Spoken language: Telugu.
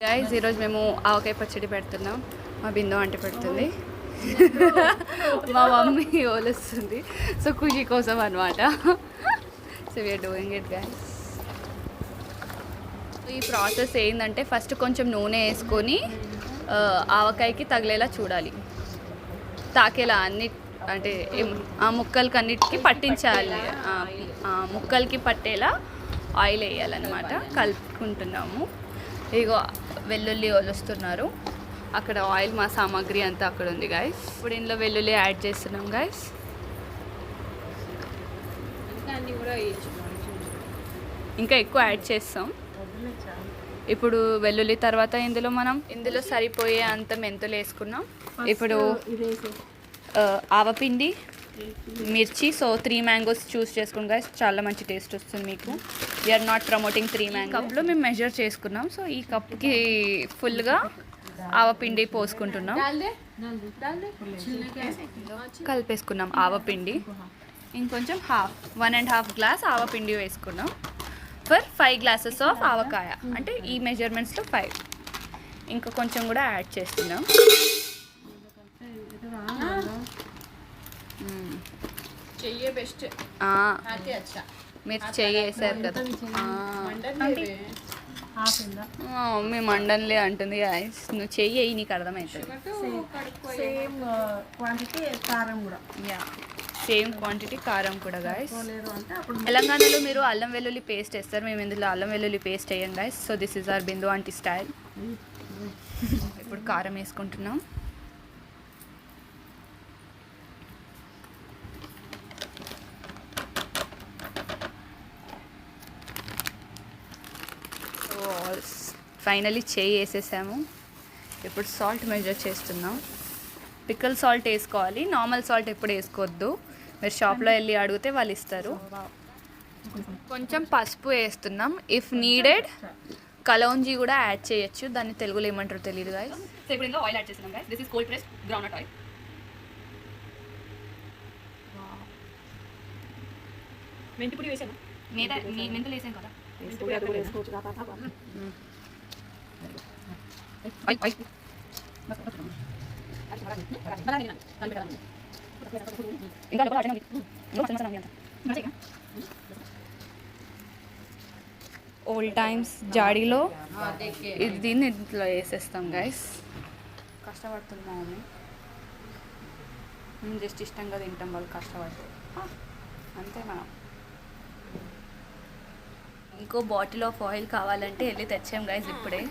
గైస్ ఈరోజు మేము ఆవకాయ పచ్చడి పెడుతున్నాం. మా బిందు ఆంటీ పెడుతుంది, మా మమ్మీ ఓలుస్తుంది. సో ఖుషి కోసం అనమాట. So we're doing it guys. ఈ ప్రాసెస్ ఏంటంటే ఫస్ట్ కొంచెం నూనె వేసుకొని ఆవకాయకి తగిలేలా చూడాలి, తాకేలా అన్ని అంటే ఆ ముక్కలకి అన్నిటికీ పట్టించాలి. ముక్కలకి పట్టేలా ఆయిల్ వేయాలన్నమాట. కలుపుకుంటున్నాము. ఇగో వెల్లుల్లి ఒలుస్తున్నారు. అక్కడ ఆయిల్ మా సామాగ్రి అంతా అక్కడ ఉంది గైస్. ఇప్పుడు ఇందులో వెల్లుల్లి యాడ్ చేస్తున్నాం గైస్. ఇంకా ఎక్కువ యాడ్ చేస్తాం. ఇప్పుడు వెల్లుల్లి తర్వాత ఇందులో సరిపోయే అంత మెంతులు వేసుకున్నాం. ఇప్పుడు ఆవపిండి, మిర్చి. సో 3 మ్యాంగోస్ చూస్ చేసుకోండి గైస్, చాలా మంచి టేస్ట్ వస్తుంది మీకు. We're not promoting 3 mango. కప్లో మేము మెజర్ చేసుకున్నాం. సో ఈ కప్కి ఫుల్గా ఆవపిండి పోసుకుంటున్నాం. కలిపేసుకున్నాం ఆవపిండి. ఇంకొంచెం 1.5 గ్లాస్ ఆవపిండి వేసుకున్నాం ఫర్ 5 గ్లాసెస్ ఆఫ్ ఆవకాయ. అంటే ఈ మెజర్మెంట్స్లో 5. ఇంకా కొంచెం కూడా యాడ్ చేస్తున్నాం. బెస్ట్ మీరు చెయ్యి వేసారు కదా, మమ్మీ మండన్లే అంటుంది. నువ్వు చెయ్యి వేయి, నీకు అర్థమవుతుంది. సేమ్ క్వాంటిటీ కారం కూడా గాయస్. తెలంగాణలో మీరు అల్లం వెల్లుల్లి పేస్ట్ వేస్తారు, మేము ఇందులో అల్లం వెల్లుల్లి పేస్ట్ వేయం guys. So this is our Bindu aunty style. ఇప్పుడు కారం వేసుకుంటున్నాం. ఫైనలీ చేయి వేసేసాము. ఇప్పుడు సాల్ట్ మెజర్ చేస్తున్నాం. పికల్ సాల్ట్ వేసుకోవాలి, నార్మల్ సాల్ట్ ఎప్పుడు వేసుకోవద్దు. మీరు షాప్లో వెళ్ళి అడిగితే వాళ్ళు ఇస్తారు. కొంచెం పసుపు వేస్తున్నాం. ఇఫ్ నీడెడ్ కలౌంజీ కూడా యాడ్ చేయొచ్చు, దాన్ని తెలుగులో ఏమంటారో తెలియదు గాయస్. సో ఇప్పుడు ఇందులో ఆయిల్ యాడ్ చేస్తున్నాం guys. This is cold pressed groundnut oil. మెంతిపొడి వేసాను, మెంతులు వేసాను కదా. ఓల్డ్ టైమ్స్ జాడీలో దీన్ని ఇంట్లో వేసేస్తాం గైస్. కష్టపడుతున్నాం మేము జస్ట్ ఇష్టంగా తింటాం, వాళ్ళు కష్టపడుతుంది అంతే. మనం ఇంకో బాటిల్ ఆఫ్ ఆయిల్ కావాలంటే వెళ్ళి తెచ్చాం గైస్ ఇప్పుడే.